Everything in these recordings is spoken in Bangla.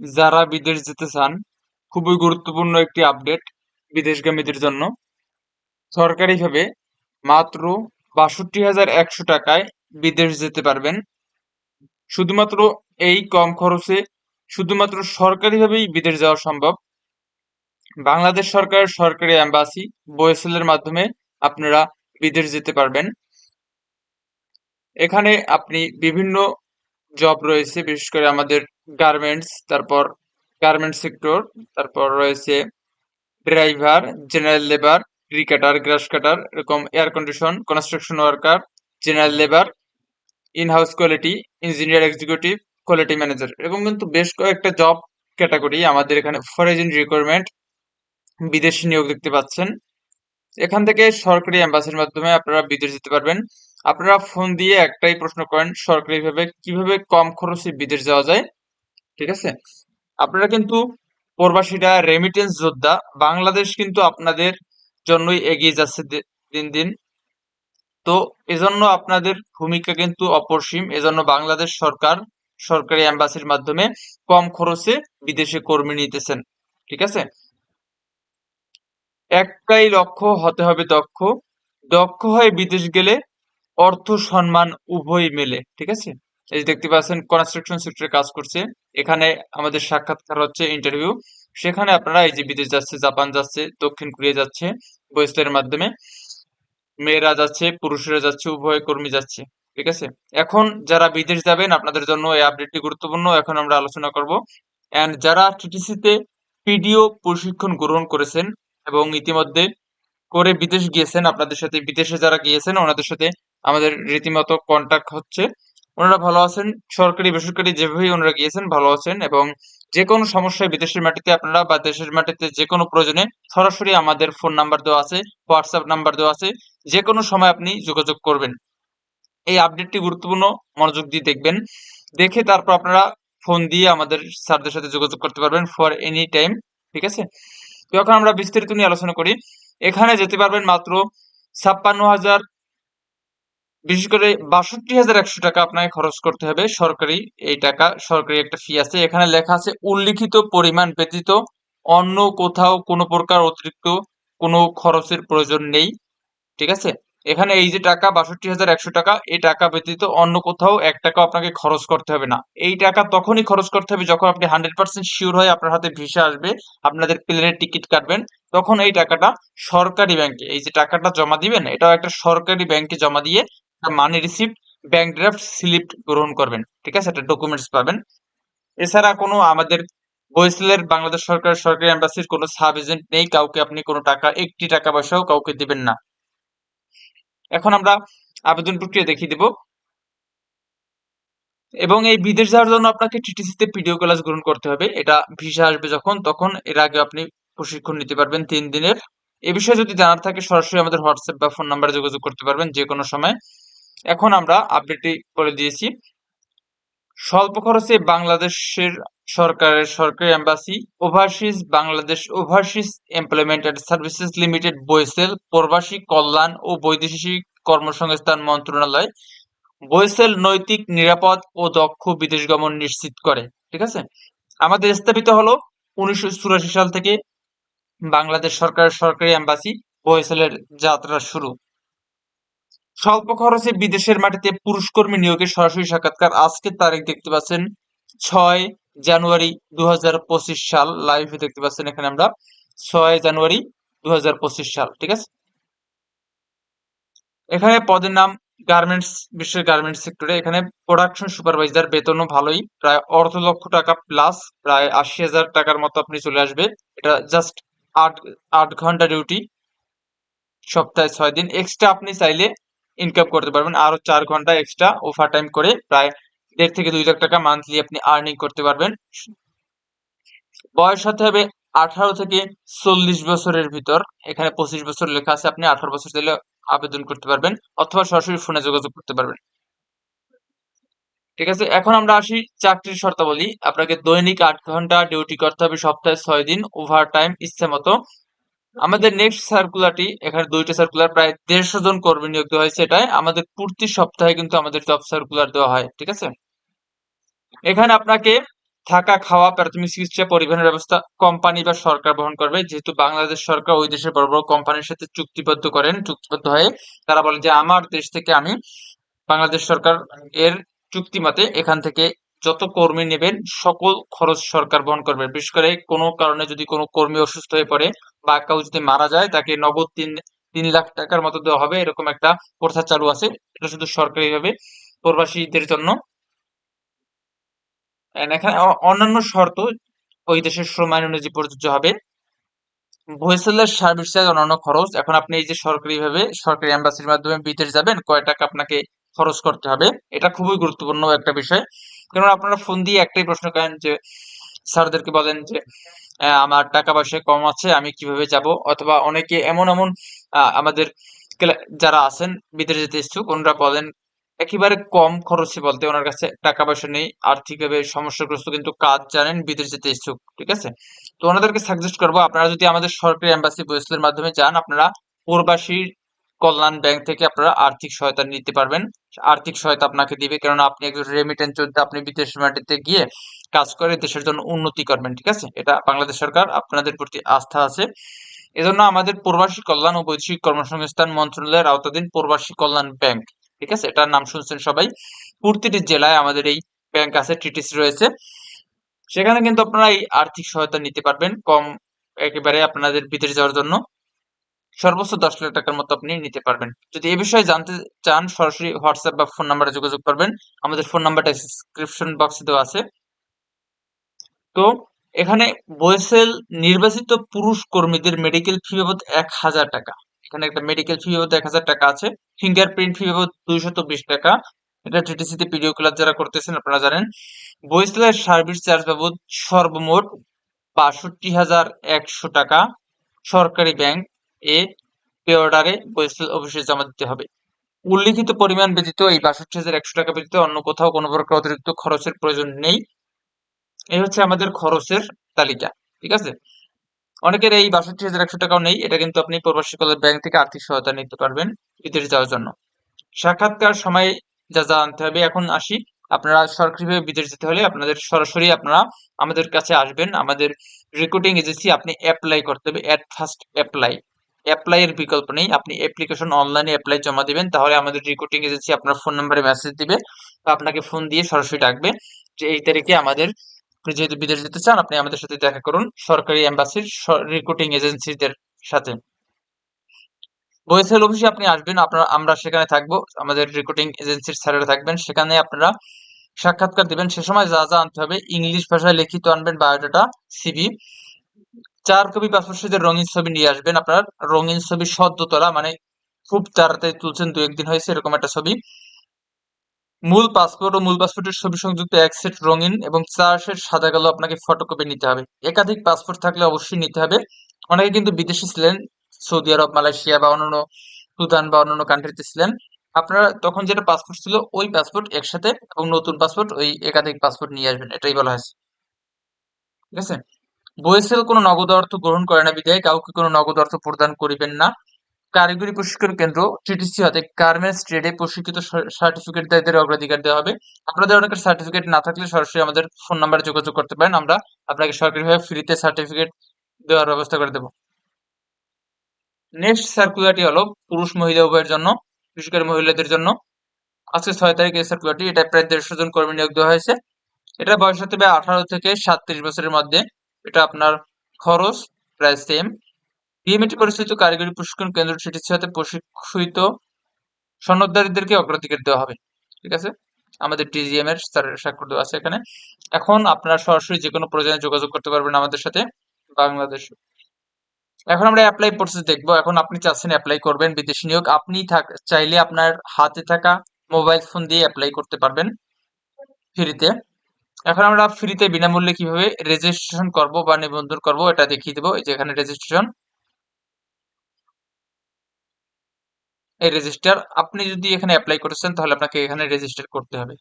যারা বিদেশ যেতে চান, খুবই গুরুত্বপূর্ণ একটি আপডেট বিদেশগামীদের জন্য। সরকারিভাবে মাত্র ৬২,১০০ টাকায় বিদেশ যেতে পারবেন। শুধুমাত্র এই কম খরচে শুধুমাত্র সরকারিভাবেই বিদেশ যাওয়া সম্ভব। বাংলাদেশ সরকারের সরকারি অ্যাম্বাসি বয়েসেলের মাধ্যমে আপনারা বিদেশ যেতে পারবেন। এখানে আপনি বিভিন্ন জব রয়েছে, বিশেষ করে আমাদের গার্মেন্টস, তারপর গার্মেন্টস সেক্টর, তারপর রয়েছে ড্রাইভার, জেনারেল লেবার, ক্রিকেটার, গ্রাস কাটার, এরকম air condition, construction worker, general labour, in house quality, engineer executive, quality manager, এরকম কিন্তু বেশ কয়েকটা জব ক্যাটাগরি আমাদের এখানে ফরেন রিকোয়ারমেন্ট বিদেশি নিয়োগ দেখতে পাচ্ছেন। এখান থেকে সরকারি অ্যাম্বাসির মাধ্যমে আপনারা বিদেশ যেতে পারবেন। আপনারা ফোন দিয়ে একটাই প্রশ্ন করেন, সরকারিভাবে কিভাবে কম খরচে বিদেশ যাওয়া যায়। ঠিক আছে, আপনারা কিন্তু প্রবাসীরা রেমিটেন্স যোদ্ধা। বাংলাদেশ কিন্তু আপনাদের জন্যই এগিয়ে যাচ্ছে দিন দিন। তো এজন্য আপনাদের ভূমিকা কিন্তু অপরিসীম। এজন্য বাংলাদেশ সরকার সরকারি অ্যাম্বাসির মাধ্যমে কম খরচে বিদেশে কর্মী নিতেছেন। ঠিক আছে, একটাই লক্ষ্য, হতে হবে দক্ষ। দক্ষ হয়ে বিদেশ গেলে অর্থ সম্মান উভয় মেলে। ঠিক আছে, এই যে দেখতে পাচ্ছেন কনস্ট্রাকশন সেক্টরে কাজ করছে, এখানে আমাদের সাক্ষাৎকার হচ্ছে, ইন্টারভিউ। সেখানে আপনারা এই যে বিদেশ যাচ্ছে, জাপান যাচ্ছে, দক্ষিণ কোরিয়া যাচ্ছে, বহিষ্কারের মাধ্যমে মেয়েরা যাচ্ছে, পুরুষেরা যাচ্ছে, উভয় কর্মী যাচ্ছে। ঠিক আছে, এখন যারা বিদেশ যাবেন আপনাদের জন্য এই আপডেটটি গুরুত্বপূর্ণ। এখন আমরা আলোচনা করব। এন্ড যারা টিটিসিতে পিডিও প্রশিক্ষণ গ্রহণ করেছেন এবং ইতিমধ্যে করে বিদেশ গিয়েছেন, আপনাদের সাথে বিদেশে যারা গিয়েছেন ওনাদের সাথে আমাদের রীতিমতো কন্টাক্ট হচ্ছে। ওনারা ভালো আছেন, সরকারি বেসরকারি যেভাবেই ওনারা গিয়েছেন ভালো আছেন, এবং যে কোনো সমস্যায় বিদেশের মাটিতে আপনারা বা দেশের মাটিতে যে কোনো প্রয়োজনে সরাসরি আমাদের ফোন নাম্বার দেওয়া আছে, হোয়াটসঅ্যাপ নাম্বার দেওয়া আছে, যে কোনো সময় আপনি যোগাযোগ করবেন। এই আপডেটটি গুরুত্বপূর্ণ, মনোযোগ দিয়ে দেখবেন। দেখে তারপর আপনারা ফোন দিয়ে আমাদের স্যারদের সাথে যোগাযোগ করতে পারবেন ফর এনি টাইম। ঠিক আছে, তো এখন আমরা বিস্তারিত নিয়ে আলোচনা করি। এখানে যেতে পারবেন মাত্র ৫৬,০০০, বিশেষ করে ৬২,১০০ টাকা আপনাকে খরচ করতে হবে সরকারি। এই টাকা সরকারি একটা ফি আছে, এখানে লেখা আছে উল্লিখিত পরিমাণ ব্যতীত অন্য কোথাও কোনো প্রকার অতিরিক্ত কোনো খরচের প্রয়োজন নেই। ঠিক আছে, এখানে এই যে টাকা ৬২,১০০ টাকা, এই টাকা ব্যতীত অন্য কোথাও ১ টাকাও আপনাকে খরচ করতে হবে না। এই টাকা তখনই খরচ করতে হবে যখন আপনি 100% শিওর হয়ে আপনার হাতে ভিসা আসবে, আপনাদের প্লেনের টিকিট কাটবেন, তখন এই টাকাটা সরকারি ব্যাংকে, এই যে টাকাটা জমা দিবেন এটাও একটা সরকারি ব্যাংকে জমা দিয়ে money receipt, bank draft slip গ্রহণ করবেন। ঠিক আছে, একটা ডকুমেন্টস পাবেন। এছাড়া কোনো আমাদের বরিশালের বাংলাদেশ সরকারের সরকারি এম্বাসির কোনো সাব এজেন্ট নেই, কাউকে আপনি কোনো টাকা, একটি টাকা পয়সাও কাউকে দিবেন না। এখন আমরা আবেদন প্রক্রিয়া দেখিয়ে দেব। এবং এই বিদেশ যাওয়ার জন্য আপনাকে টিটিসিতে পিডিও ক্লাস গ্রহণ করতে হবে। এটা ভিসা আসবে যখন, তখন এর আগে আপনি প্রশিক্ষণ নিতে পারবেন ৩ দিনের। এ বিষয়ে যদি জানার থাকে সরাসরি আমাদের হোয়াটসঅ্যাপ বা ফোন নাম্বারে যোগাযোগ করতে পারবেন যে কোনো সময়। এখন আমরা আপডেটটি করে দিয়েছি। স্বল্প খরচে বাংলাদেশের সরকারের সরকারি embassy overseas Bangladesh overseas employment and services limited Barishal প্রবাসী কল্যাণ ও বৈদেশিক কর্মসংস্থান মন্ত্রণালয় বরিশাল নৈতিক, নিরাপদ ও দক্ষ বিদেশ গমন নিশ্চিত করে। ঠিক আছে, আমাদের স্থাপিত হলো ১৯৮৪ সাল থেকে বাংলাদেশ সরকারের সরকারি এম্বাসি বরিশালের যাত্রা শুরু। স্বল্প খরচে বিদেশের মাটিতে পুরুষ কর্মী নিয়োগের সরাসরি সাক্ষাৎকার। আজকের তারিখ দেখতে পাচ্ছেন ৬ জানুয়ারি ২০২৫ সাল, লাইভে দেখতে পাচ্ছেন এখানে আমরা ৬ জানুয়ারি ২০২৫ সাল। ঠিক আছে, এখানে পদের নাম গার্মেন্টস, বিশ্বের গার্মেন্টস সেক্টরে এখানে প্রোডাকশন সুপারভাইজার, বেতনও ভালোই, প্রায় ১,৫,০০,০০০ টাকা প্লাস, প্রায় ৮০,০০০ টাকার মতো আপনি চলে আসবে। এটা জাস্ট আট আট ঘন্টা ডিউটি, সপ্তাহে ৬ দিন। এক্সট্রা আপনি চাইলে ইনকাম করতে পারবেন আরো ৪ ঘন্টা এক্সট্রা ওভার টাইম করে, প্রায় ১.৫ থেকে ২ লাখ টাকা মান্থলি আপনি আর্নিং করতে পারবেন। বয়স হতে হবে ১৮ থেকে ৪০ বছরের ভিতর। এখানে ২৫ বছর লেখা আছে, আপনি ১৮ বছর দিলে আবেদন করতে পারবেন, অথবা সরাসরি ফোনে যোগাযোগ করতে পারবেন। ঠিক আছে, এখন আমরা আসি চাকরির শর্তাবলী। আপনাকে দৈনিক ৮ ঘন্টা ডিউটি করতে হবে, সপ্তাহে ৬ দিন, ওভার টাইম ইচ্ছে মতো। আমাদের নেক্সট সার্কুলারটি, এখানে ২টা সার্কুলার, প্রায় ১৫০ জন কর্মী নিয়োগ দেওয়া হয়েছে। এটাই আমাদের প্রতি সপ্তাহে কিন্তু আমাদের জব সার্কুলার দেওয়া হয়। ঠিক আছে, এখানে আপনাকে থাকা, খাওয়া, প্রাথমিক চিকিৎসা, পরিবহনের ব্যবস্থা কোম্পানি বা সরকার বহন করবে। যেহেতু বাংলাদেশ সরকার ওই দেশের বড় বড় কোম্পানির সাথে চুক্তিবদ্ধ হয়ে তারা বলে যে আমার দেশ থেকে আমি, বাংলাদেশ সরকার এর চুক্তি মতে এখান থেকে যত কর্মী নেবেন সকল খরচ সরকার বহন করবে। বিশেষ করে কোনো কারণে যদি কোনো কর্মী অসুস্থ হয়ে পড়ে বা কেউ যদি মারা যায় তাকে নগদ 3 লাখ টাকার মতো দেওয়া হবে, এরকম একটা প্রথা চালু আছে। এটা শুধু সরকারি ভাবে প্রবাসীদের জন্য। এখানে অন্যান্য শর্ত ওই দেশের শ্রম আইন অনুযায়ী প্রযোজ্য হবে। ভয়েসেলের সার্ভিস চার্জ, অন্যান্য খরচ। এখন আপনি এই যে সরকারি এম্বাসির মাধ্যমে বিদেশ যাবেন, কয় টাকা আপনাকে খরচ করতে হবে, এটা খুবই গুরুত্বপূর্ণ একটা বিষয়। কারণ আপনারা ফোন দিয়ে একটাই প্রশ্ন করেন যে স্যারদেরকে বলেন যে আমার টাকা পয়সা কম আছে, আমি কিভাবে যাব? অথবা অনেকে এমন এমন আমাদের যারা আছেন বিদেশে যেতে ইচ্ছুক, ওনারা বলেন একেবারে কম খরচে বলতে ওনার কাছে টাকা পয়সা নেই, আর্থিকভাবে সমস্যাগ্রস্ত, কিন্তু কাজ জানেন, বিদেশ যেতে ইচ্ছুক। ঠিক আছে, তো ওনাদেরকে সাজেস্ট করবো আপনারা যদি আমাদের সরকারি এম্বাসি বয়েসেলের মাধ্যমে যান, আপনারা প্রবাসী কল্যাণ ব্যাংক থেকে আপনারা আর্থিক সহায়তা নিতে পারবেন। আর্থিক সহায়তা আপনাকে দিবে, কারণ আপনি একজন রেমিটেন্স যোদ্ধা, আপনি বিদেশ মাটিতে গিয়ে কাজ করে দেশের জন্য উন্নতি করবেন। ঠিক আছে, এটা বাংলাদেশ সরকার আপনাদের প্রতি আস্থা আছে। এজন্য আমাদের প্রবাসী কল্যাণ ও বৈদেশিক কর্মসংস্থান মন্ত্রণালয়ের আওতাধীন প্রবাসী কল্যাণ ব্যাংক, ঠিক আছে, এটার নাম শুনছেন সবাই। প্রতিটি জেলায় আমাদের এই ব্যাংক আছে, টিটিসি রয়েছে। সেখানে কিন্তু আপনারা এই আর্থিক সহায়তা নিতে পারবেন কম, একেবারে আপনাদের বিদেশ যাওয়ার জন্য সর্বোচ্চ 10 লাখ টাকার মতো আপনি নিতে পারবেন। যদি এই বিষয়ে জানতে চান, সরাসরি হোয়াটসঅ্যাপ বা ফোন নাম্বারে যোগাযোগ করবেন। আমাদের ফোন নাম্বারটা ডেসক্রিপশন বক্সে দেওয়া আছে। তো এখানে বয়েসেল নির্বাচিত পুরুষ কর্মীদের মেডিকেল ফি বাবদ 1,000 টাকা। এখানে একটা মেডিকেল ফি বাবদ 1,000 টাকা আছে। ফিঙ্গারপ্রিন্ট ফি বাবদ 220 টাকা। এটা টিটিসিতে ভিডিও ক্লাস যারা করতেছেন আপনারা জানেন। বয়েসেলের সার্ভিস চার্জ বাবদ সর্বমোট 62,100 টাকা সরকারি ব্যাংক এ পে অর্ডারে বয়েসেল অফিসে জমা দিতে হবে। উল্লিখিত পরিমাণ ব্যতীত, এই 62,100 টাকা ব্যতীত অন্য কোথাও কোনো প্রকার অতিরিক্ত খরচের প্রয়োজন নেই। এই হচ্ছে আমাদের খরচের তালিকা। ঠিক আছে, অনেকের এই 62,100 টাকাও নেই, এটা কিন্তু আপনি প্রবাসী কল্যাণ ব্যাংক থেকে আর্থিক সহায়তা নিতে পারবেন বিদেশ যাওয়ার জন্য। সাক্ষাৎকার সময় যা যা আনতে হবে, এখন আসি। আপনারা সরকারিভাবে বিদেশ যেতে হলে আপনাদের সরাসরি আপনারা আমাদের কাছে আসবেন। আমাদের রিক্রুটিং এজেন্সি, আপনি অ্যাপ্লাই করতে হবে, অ্যাট ফার্স্ট অ্যাপ্লাই এর বিকল্প নেই। আপনি অ্যাপ্লিকেশন অনলাইনে অ্যাপ্লাই জমা দিবেন, তাহলে আমাদের রিক্রুটিং এজেন্সি আপনার ফোন নাম্বারে মেসেজ দিবে বা আপনাকে ফোন দিয়ে সরাসরি ডাকবে যে এই তারিখে আমাদের, আপনি যেহেতু বিদেশ যেতে চান, আপনি আমাদের সাথে দেখা করুন সরকারি এম্বাসির রিক্রুটিং এজেন্সিদের সাথে। বয়েসেল অফিসে আপনি আসবেন, আমরা সেখানে থাকবো, আমাদের রিক্রুটিং এজেন্সির স্যারেরা থাকবেন, সেখানে আপনারা সাক্ষাৎকার দিবেন। সে সময় যা যা আনতে হবে, ইংলিশ ভাষায় লিখিত আনবেন বায়োডাটা, সিভি, 4 কপি পাসপোর্ট সাইজের রঙিন ছবি নিয়ে আসবেন। আপনার রঙিন ছবি সদ্য তোলা, মানে খুব তাড়াতাড়ি তুলছেন, 2-1 দিন হয়েছে, এরকম একটা ছবি। মূল পাসপোর্ট ও মূল পাসপোর্টের ছবি সংযুক্ত 1 সেট রঙিন এবং 4 সেট সাদা কালো আপনাকে ফটোকপি নিতে হবে। একাধিক পাসপোর্ট থাকলে অবশ্যই নিতে হবে। অনেকে কিন্তু বিদেশে ছিলেন, সৌদি আরব, মালয়েশিয়া বা অন্যান্য সুদান বা অন্যান্য কান্ট্রিতে ছিলেন, আপনারা তখন যেটা পাসপোর্ট ছিল ওই পাসপোর্ট একসাথে এবং নতুন পাসপোর্ট ওই একাধিক পাসপোর্ট নিয়ে আসবেন, এটাই বলা হয়েছে। ঠিক আছে, বয়েসেল কোনো নগদ অর্থ গ্রহণ করে না বিধায় কাউকে কোনো নগদ অর্থ প্রদান করিবেন না। কারিগরি প্রশিক্ষণ কেন্দ্র টিটিসি হতে গার্মেন্টস ট্রেডে প্রশিক্ষিত সার্টিফিকেটদারদের অগ্রাধিকার দেওয়া হবে। আপনাদের অনেকের সার্টিফিকেট না থাকলে সরাসরি আমাদের ফোন নাম্বারে যোগাযোগ করতে পারেন, আমরা আপনাকে সরকারিভাবে ফ্রিতে সার্টিফিকেট দেওয়ার ব্যবস্থা করে দেবো। নেক্সট সার্কুলারটি হলো পুরুষ মহিলা উভয়ের জন্য, বিশেষ করে মহিলাদের জন্য। আজকে 6 তারিখ এই সার্কুলারটি, এটা প্রায় 150 জন কর্মী নিয়োগ দেওয়া হয়েছে। এটা বয়স হতে হবে 18 থেকে 37 বছরের মধ্যে। এটা আপনার খরচ প্রায় সেম। বিএমইটি পরিচালিত কারিগরি প্রশিক্ষণ কেন্দ্র টিটিসি হতে প্রশিক্ষিত সনদধারীদেরকে অগ্রাধিকার দেওয়া হবে। ঠিক আছে, আমাদের ডিজিএম এর স্যারের স্বাক্ষর দেওয়া আছে এখানে। এখন আপনারা সরাসরি যে কোনো প্রয়োজনে যোগাযোগ করতে পারবেন আমাদের সাথে, বাংলাদেশ। এখন আমরা অ্যাপ্লাই প্রসেস দেখবো। এখন আপনি চাচ্ছেন অ্যাপ্লাই করবেন বিদেশি নিয়োগ, আপনি চাইলে আপনার হাতে থাকা মোবাইল ফোন দিয়ে অ্যাপ্লাই করতে পারবেন ফ্রিতে। এখন আমরা ফ্রিতে বিনামূল্যে কিভাবে রেজিস্ট্রেশন করব বা নিবন্ধন করব এটা দেখিয়ে দেবো। এই যে এখানে রেজিস্ট্রেশন, এই রেজিস্টার, আপনি যদি এখানে অ্যাপ্লাই করেছেন তাহলে আপনাকে এখানে রেজিস্টার করতে হবে।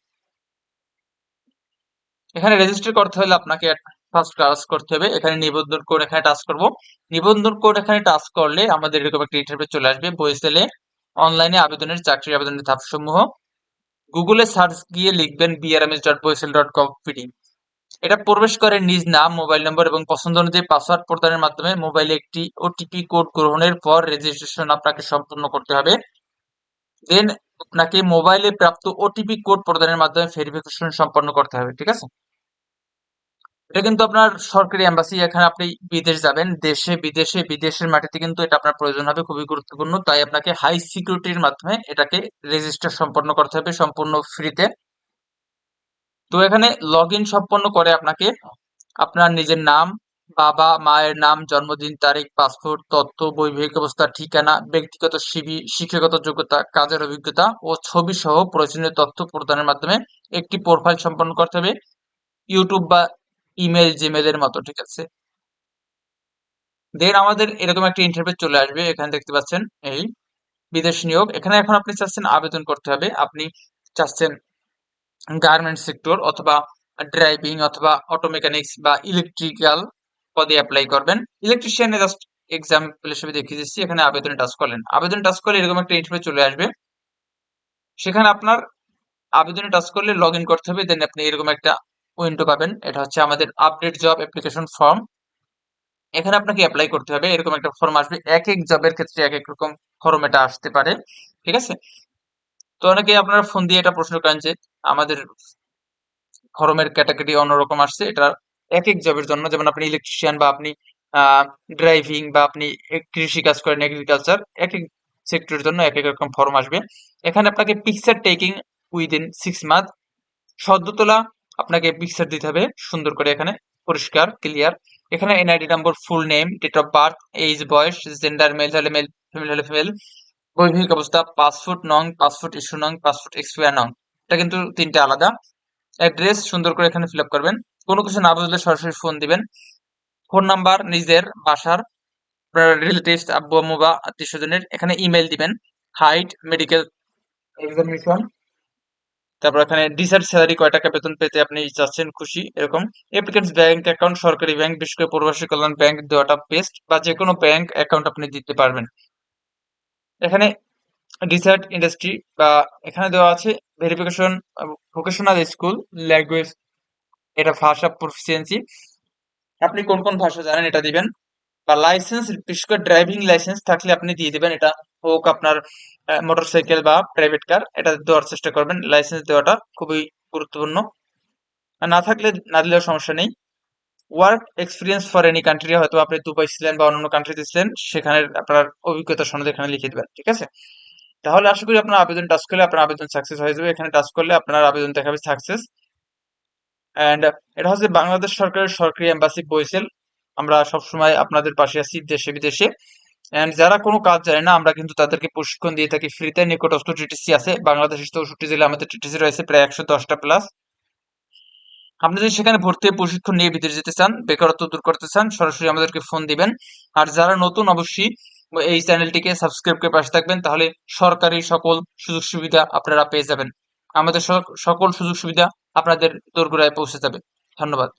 এখানে রেজিস্টার করতে হলে আপনাকে ফার্স্ট কাজ করতে হবে, এখানে নিবন্ধন কোড এখানে টাচ করব। নিবন্ধন কোড এখানে টাচ করলে আমাদের এরকম একটা ইন্টারফেস চলে আসবে। বয়েসেলে অনলাইনে আবেদনের চাকরির আবেদনের ধাপসমূহ, গুগলে সার্চ গিয়ে লিখবেন brms.boesel.gov.pd। এটা প্রবেশ করে নিজ নাম, মোবাইল নম্বর এবং পছন্দ অনুযায়ী পাসওয়ার্ড প্রদানের মাধ্যমে মোবাইলে একটি ওটিপি কোড গ্রহণের পর রেজিস্ট্রেশন আপনাকে সম্পূর্ণ করতে হবে। দেন আপনাকে মোবাইলে প্রাপ্ত ওটিপি কোড প্রদানের মাধ্যমে ভেরিফিকেশন সম্পন্ন করতে হবে, ঠিক আছে? এটা কিন্তু আপনার সরকারি এম্বাসি, এখানে আপনি বিদেশ যাবেন, দেশে বিদেশে বিদেশের মাটিতে কিন্তু এটা আপনার প্রয়োজন হবে, খুবই গুরুত্বপূর্ণ। তাই আপনাকে হাই সিকিউরিটির মাধ্যমে এটাকে রেজিস্টার সম্পন্ন করতে হবে সম্পূর্ণ ফ্রিতে। তো এখানে লগ ইন সম্পন্ন করে আপনাকে আপনার নিজের নাম, বাবা মায়ের নাম, জন্মদিন তারিখ, পাসপোর্ট তথ্য, বৈবাহিক অবস্থা, ঠিকানা, ব্যক্তিগত সিভি, শিক্ষাগত যোগ্যতা, কাজের অভিজ্ঞতা ও ছবি সহ প্রয়োজনীয় তথ্য প্রদানের মাধ্যমে একটি প্রোফাইল সম্পন্ন করতে হবে, ইউটিউব বা ইমেল জিমেলের মতো, ঠিক আছে? দেন আমাদের এরকম একটা ইন্টারভিউ চলে আসবে, এখানে দেখতে পাচ্ছেন এই বিদেশ নিয়োগ। এখানে এখন আপনি চাচ্ছেন আবেদন করতে হবে, আপনি চাচ্ছেন গার্মেন্টস সেক্টর অথবা ড্রাইভিং অথবা অটো মেকানিক্স বা ইলেকট্রিক্যাল পদে অ্যাপ্লাই করবেন। ইলেকট্রিশিয়ানে জাস্ট এক্সাম্পল হিসেবে দেখিয়ে দিচ্ছি, এখানে আবেদনে টাচ করলেন, আবেদনে টাচ করলে এরকম একটা ইন্টারভিউ চলে আসবে। সেখানে আপনার আবেদনে টাচ করলে লগ ইন করতে হবে, দেন আপনি এরকম একটা উইন্ডো পাবেন, এটা হচ্ছে আমাদের আপডেট জব অ্যাপ্লিকেশন ফর্ম। এখানে আপনাকে অ্যাপ্লাই করতে হবে, এরকম একটা ফর্ম আসবে, এক এক জবের ক্ষেত্রে এক এক রকম ফর্ম এটা আসতে পারে, ঠিক আছে? তো অনেকে আপনারা ফোন দিয়ে এটা প্রশ্ন করেন যে আমাদের ফরমের ক্যাটাগরি অন্যরকম আসছে, এটা এক এক জবের জন্য, যেমন আপনি ইলেকট্রিশিয়ান বা আপনি ড্রাইভিং বা আপনি কৃষি কাজ করেন এগ্রিকালচার, এক এক সেক্টরের জন্য এক এক রকম ফর্ম আসবে। এখানে আপনাকে পিকচার টেকিং উইদিন 6 মান্থ, সদ্য তোলা আপনাকে পিকচার দিতে হবে সুন্দর করে, এখানে পরিষ্কার ক্লিয়ার। এখানে NID number, full name, date of birth, age, বয়স, জেন্ডার, মেল হলে মেল, ফিমেল হলে ফিমেল, বৈবাহিক অবস্থা, পাসপোর্ট নং, পাসপোর্ট ইস্যু নং, পাসপোর্ট এক্সপায়ার নং, এটা কিন্তু তিনটা আলাদা। অ্যাড্রেস সুন্দর করে এখানে ফিল আপ করবেন, কোনো কিছু না বুঝলে সরাসরি ফোন দিবেন। ফোন নাম্বার নিজের বাসার, রিলেটিভস, আব্বু আম্মু বা আত্মীয় স্বজনের, এখানে ইমেল দিবেন। হাইট, মেডিকেল এক্সামিনেশন, তারপর এখানে ডিসার্ট স্যালারি, কয় টাকা বেতন পেতে আপনি চাচ্ছেন খুশি, এরকম। অ্যাপ্লিকেন্টস ব্যাংক অ্যাকাউন্ট, সরকারি ব্যাংক, বিশেষ করে প্রবাসী কল্যাণ ব্যাংক দেওয়াটা বেস্ট, বা যে কোনো ব্যাংক অ্যাকাউন্ট আপনি দিতে পারবেন। এখানে ডিসার্ট ইন্ডাস্ট্রি বা এখানে দেওয়া আছে ভেরিফিকেশন, ভোকেশনাল স্কুল, ল্যাঙ্গুয়েজ, এটা ভাষা প্রফিসিয়েন্সি, আপনি কোন কোন ভাষা জানেন এটা দিবেন। বা লাইসেন্স, বিশেষ করে ড্রাইভিং লাইসেন্স থাকলে আপনি দিয়ে দিবেন, এটা হোক আপনার মোটরসাইকেল বা প্রাইভেট কার, এটা দেওয়ার চেষ্টা করবেন, লাইসেন্স দেওয়াটা খুবই গুরুত্বপূর্ণ। আর না থাকলে না দিলেও সমস্যা নেই। Work experience for any country, হয়তো আপনি দুবাই ছিলেন বা অন্যান্য কান্ট্রিতে ছিলেন, সেখানে আপনার অভিজ্ঞতা সনদ এখানে লিখে দিবেন, ঠিক আছে? তাহলে আশা করি আপনার আবেদন টাচ করলে আপনার আবেদন সাকসেস হয়ে যাবে, এখানে টাচ করলে আপনার আবেদন দেখাবে সাকসেস। অ্যান্ড এটা হচ্ছে বাংলাদেশ সরকারের সরকারি এম্বাসি বরিশাল, আমরা সবসময় আপনাদের পাশে আছি দেশে বিদেশে। এন্ড যারা কোনো কাজ জানে না, আমরা কিন্তু তাদেরকে প্রশিক্ষণ দিয়ে থাকি ফ্রিতে, নিকটস্থ টিটিসি আছে বাংলাদেশের 64 জেলা, আমাদের টিটিসি রয়েছে প্রায় 110টা প্লাস। আপনি যদি সেখানে ভর্তি হয়ে প্রশিক্ষণ নিয়ে বিদেশ যেতে চান, বেকারত্ব দূর করতে চান, সরাসরি আমাদেরকে ফোন দিবেন। আর যারা নতুন, অবশ্যই এই চ্যানেলটিকে সাবস্ক্রাইব করে পাশে থাকবেন, তাহলে সরকারি সকল সুযোগ সুবিধা আপনারা পেয়ে যাবেন, আমাদের সকল সুযোগ সুবিধা আপনাদের দোরগোড়ায় পৌঁছে যাবে। ধন্যবাদ।